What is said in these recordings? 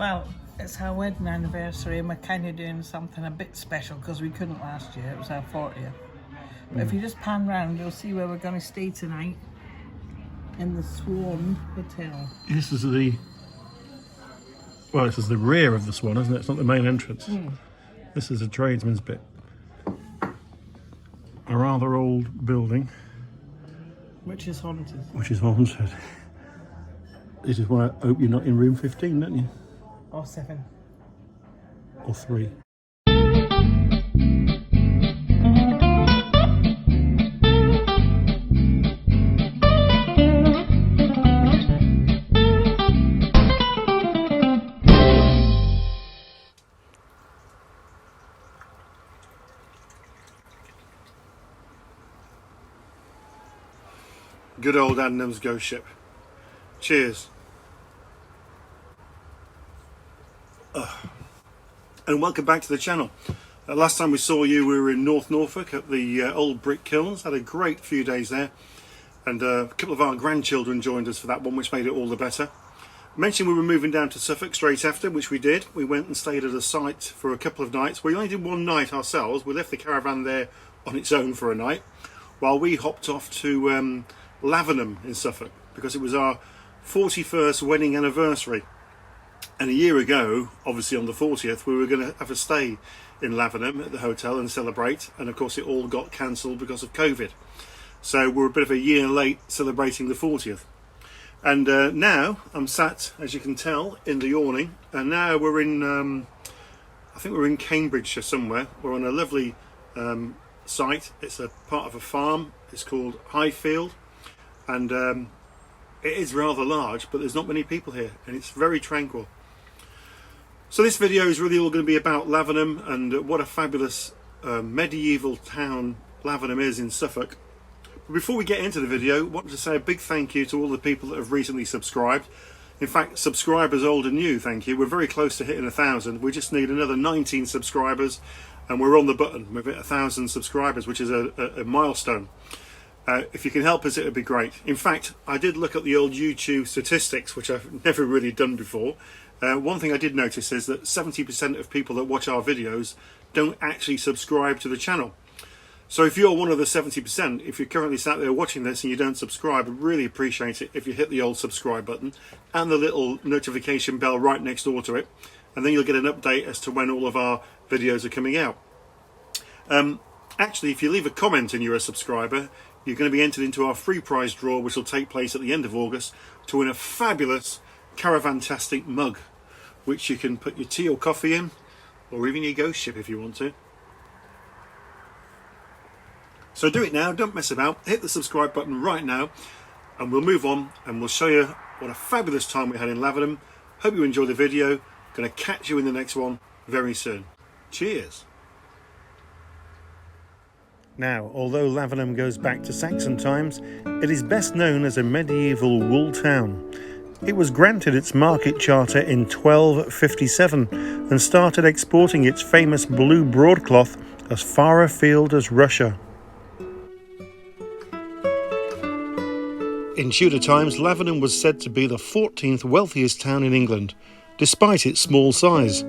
Well, it's our wedding anniversary and we're kind of doing something a bit special because we couldn't last year. It was our 40th. But if you just pan round, you'll see where we're going to stay tonight in the Swan Hotel. This is the rear of the Swan, isn't it? It's not the main entrance. This is a tradesman's bit. A rather old building. Which is haunted. This is why I hope you're not in room 15, don't you? Or 7. Or 3. Good old Adnam's ghost ship. Cheers. And welcome back to the channel. Last time we saw you, we were in North Norfolk at the old brick kilns. Had a great few days there, and a couple of our grandchildren joined us for that one, which made it all the better. I mentioned we were moving down to Suffolk straight after, which we did. We went and stayed at a site for a couple of nights. We only did one night ourselves. We left the caravan there on its own for a night, while we hopped off to Lavenham in Suffolk, because it was our 41st wedding anniversary. And a year ago, obviously on the 40th, we were going to have a stay in Lavenham at the hotel and celebrate, and of course it all got cancelled because of COVID. So we're a bit of a year late celebrating the 40th. And now I'm sat, as you can tell, in the awning, and now we're in, I think we're in Cambridgeshire somewhere. We're on a lovely site. It's a part of a farm. It's called Highfield, and it is rather large, but there's not many people here, and it's very tranquil. So this video is really all going to be about Lavenham and what a fabulous medieval town Lavenham is in Suffolk. But before we get into the video, I wanted to say a big thank you to all the people that have recently subscribed. In fact, subscribers old and new, thank you. We're very close to hitting 1,000. We just need another 19 subscribers and we're on the button. We've hit 1,000 subscribers, which is a milestone. If you can help us, it would be great. In fact, I did look at the old YouTube statistics, which I've never really done before. One thing I did notice is that 70% of people that watch our videos don't actually subscribe to the channel. So if you're one of the 70%, if you're currently sat there watching this and you don't subscribe, I'd really appreciate it if you hit the old subscribe button and the little notification bell right next door to it, and then you'll get an update as to when all of our videos are coming out. Actually, if you leave a comment and you're a subscriber, you're going to be entered into our free prize draw, which will take place at the end of August, to win a fabulous Caravan-tastic mug, which you can put your tea or coffee in, or even your ghost ship if you want to. So do it now, don't mess about, hit the subscribe button right now, and we'll move on and we'll show you what a fabulous time we had in Lavenham. Hope you enjoyed the video. Going to catch you in the next one very soon. Cheers. Now, although Lavenham goes back to Saxon times, it is best known as a medieval wool town. It was granted its market charter in 1257 and started exporting its famous blue broadcloth as far afield as Russia. In Tudor times, Lavenham was said to be the 14th wealthiest town in England, despite its small size.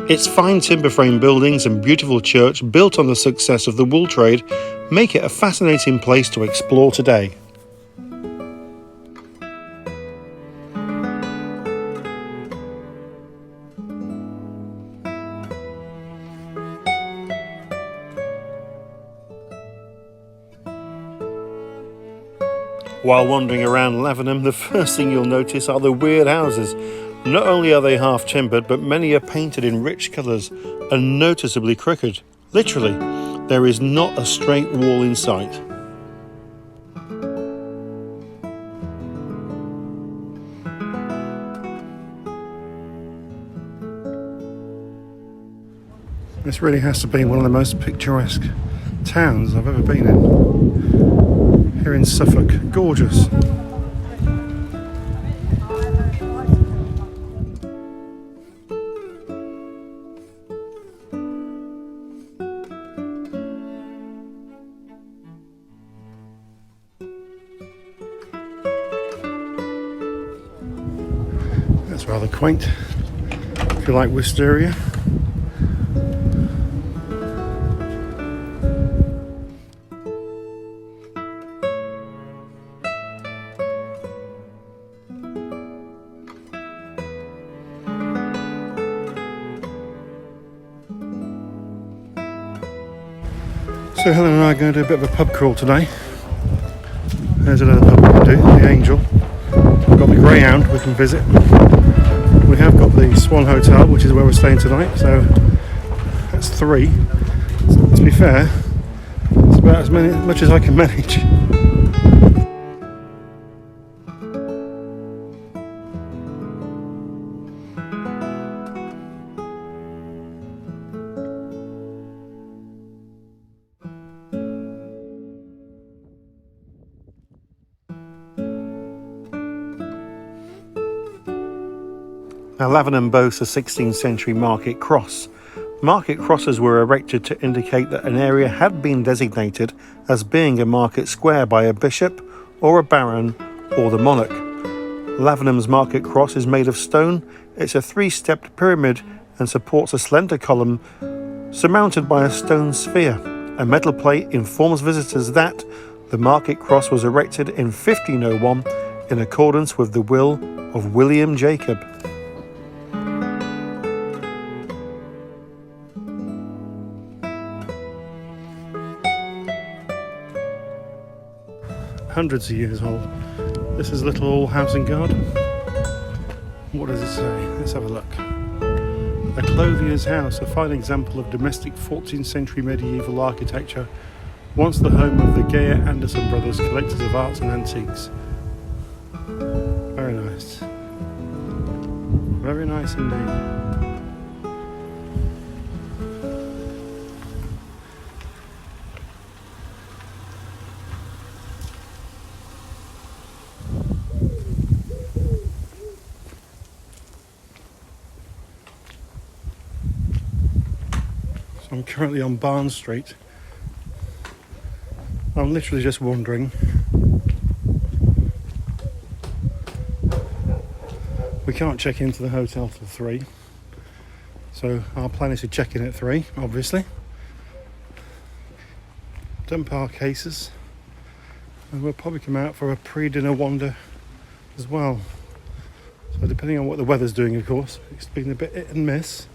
Its fine timber frame buildings and beautiful church, built on the success of the wool trade, make it a fascinating place to explore today. While wandering around Lavenham, the first thing you'll notice are the weird houses. Not only are they half timbered, but many are painted in rich colours and noticeably crooked. Literally, there is not a straight wall in sight. This really has to be one of the most picturesque towns I've ever been in. Here in Suffolk, gorgeous. That's rather quaint. if you like wisteria. So Helen and I are going to do a bit of a pub crawl today. There's another pub we can do, the Angel. We've got the Greyhound we can visit. We have got the Swan Hotel, which is where we're staying tonight, so that's 3. To be fair, it's about as much as I can manage. Now, Lavenham boasts a 16th century market cross. Market crosses were erected to indicate that an area had been designated as being a market square by a bishop or a baron or the monarch. Lavenham's market cross is made of stone. It's a 3-stepped pyramid and supports a slender column surmounted by a stone sphere. A metal plate informs visitors that the market cross was erected in 1501 in accordance with the will of William Jacob. Hundreds of years old. This is a little old house and garden. What does it say? Let's have a look. A clothier's house, a fine example of domestic 14th century medieval architecture, once the home of the Geyer Anderson brothers, collectors of arts and antiques. Very nice. Very nice indeed. I'm currently on Barn Street. I'm literally just wandering. We can't check into the hotel till 3, so our plan is to check in at 3, obviously. Dump our cases, and we'll probably come out for a pre-dinner wander as well. So depending on what the weather's doing, of course, it's been a bit hit and miss.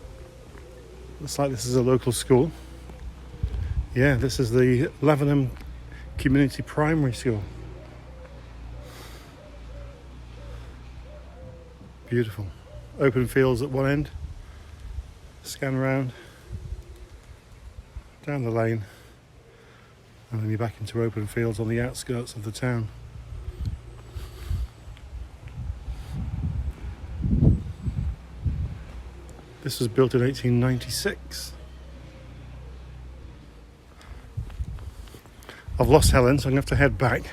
Looks like this is a local school. Yeah, this is the Lavenham Community Primary School. Beautiful. Open fields at one end. Scan around. Down the lane. And then you're back into open fields on the outskirts of the town. This was built in 1896. I've lost Helen, so I'm going to have to head back.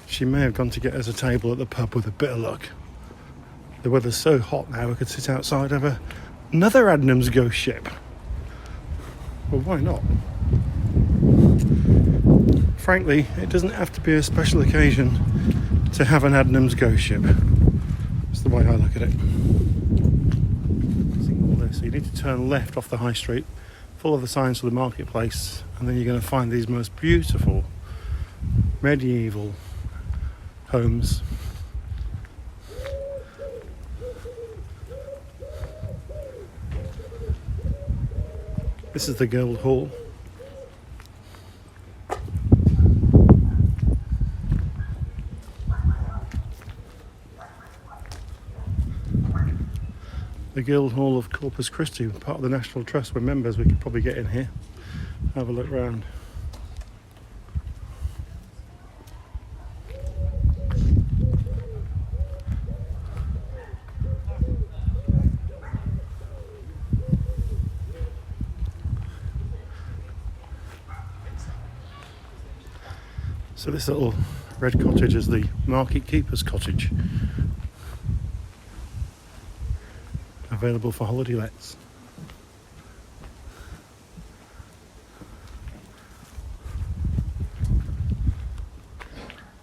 She may have gone to get us a table at the pub with a bit of luck. The weather's so hot now we could sit outside of another Adnams ghost ship. Well, why not? Frankly, it doesn't have to be a special occasion to have an Adnams ghost ship. That's the way I look at it. So you need to turn left off the high street, follow the signs for the marketplace, and then you're going to find these most beautiful medieval homes. This is the Guildhall. The Guildhall of Corpus Christi, part of the National Trust. We're members, we could probably get in here, have a look round. So this little red cottage is the market keeper's cottage. Available for holiday lets.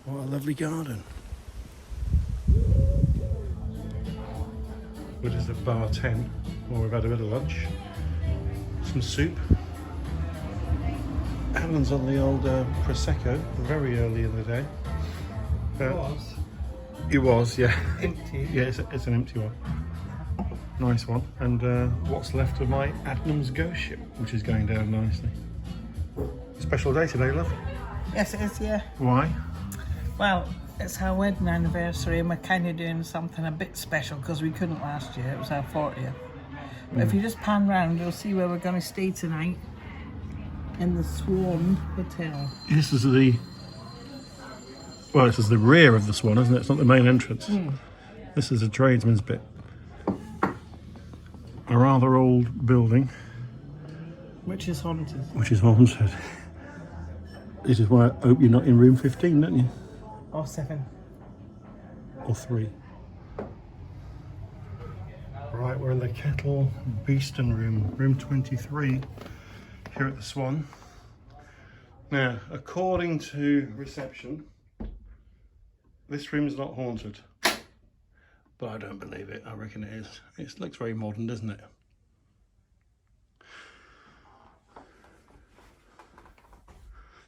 What a lovely garden. Which is at bar 10, where we've had a bit of lunch. Some soup. Helen's on the old Prosecco, very early in the day. It was, yeah. Empty. Yeah, it's an empty one. Nice one. And what's left of my Adnams ghost ship, which is going down nicely. Special day today, love. Yes, it is, yeah. Why? Well, it's our wedding anniversary and we're kind of doing something a bit special because we couldn't last year. It was our 40th. But if you just pan round, you'll see where we're going to stay tonight. In the Swan Hotel. This is the rear of the Swan, isn't it? It's not the main entrance. This is a tradesman's bit. A rather old building. Which is haunted. Which is haunted. This is why I hope you're not in room 15, don't you? Or 7. Or 3. Right, we're in the Kettle Beeston room, room 23, here at the Swan. Now, according to reception, this room's not haunted. But I don't believe it. I reckon it is. It looks very modern, doesn't it?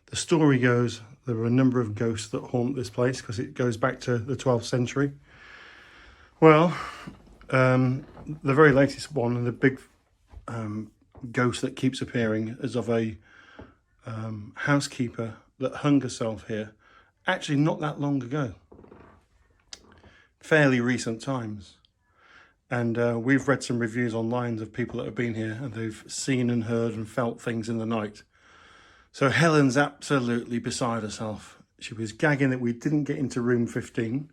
The story goes there are a number of ghosts that haunt this place because it goes back to the 12th century. Well, the very latest one, and the big ghost that keeps appearing, is of a housekeeper that hung herself here, actually not that long ago. Fairly recent times. And we've read some reviews online of people that have been here and they've seen and heard and felt things in the night. So Helen's absolutely beside herself. She was gagging that we didn't get into room 15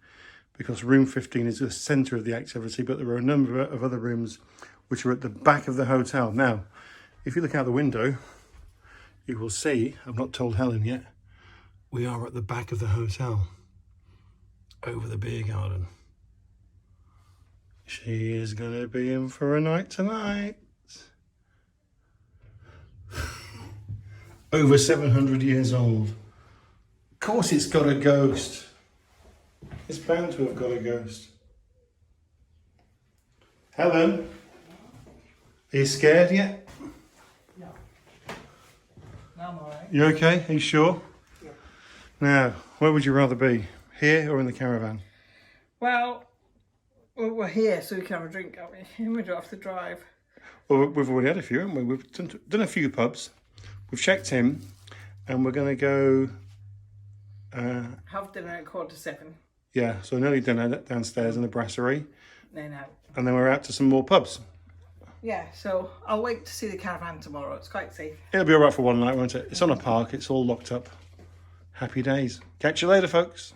because room 15 is the centre of the activity, but there were a number of other rooms which are at the back of the hotel. Now, if you look out the window, you will see, I've not told Helen yet, we are at the back of the hotel, over the beer garden. She is going to be in for a night tonight. Over 700 years old. Of course it's got a ghost. It's bound to have got a ghost. Helen? Are you scared yet? No. No, I'm alright. You okay? Are you sure? Yeah. Now, where would you rather be? Here or in the caravan? Well, we're here so we can have a drink, can't we? We don't have to drive. Well, we've already had a few, haven't we? We've done a few pubs. We've checked in and we're going to go... have dinner at 7:15. Yeah, so an early dinner downstairs in the brasserie. Then out. And then we're out to some more pubs. Yeah, so I'll wait to see the caravan tomorrow. It's quite safe. It'll be all right for one night, won't it? It's on a park. It's all locked up. Happy days. Catch you later, folks.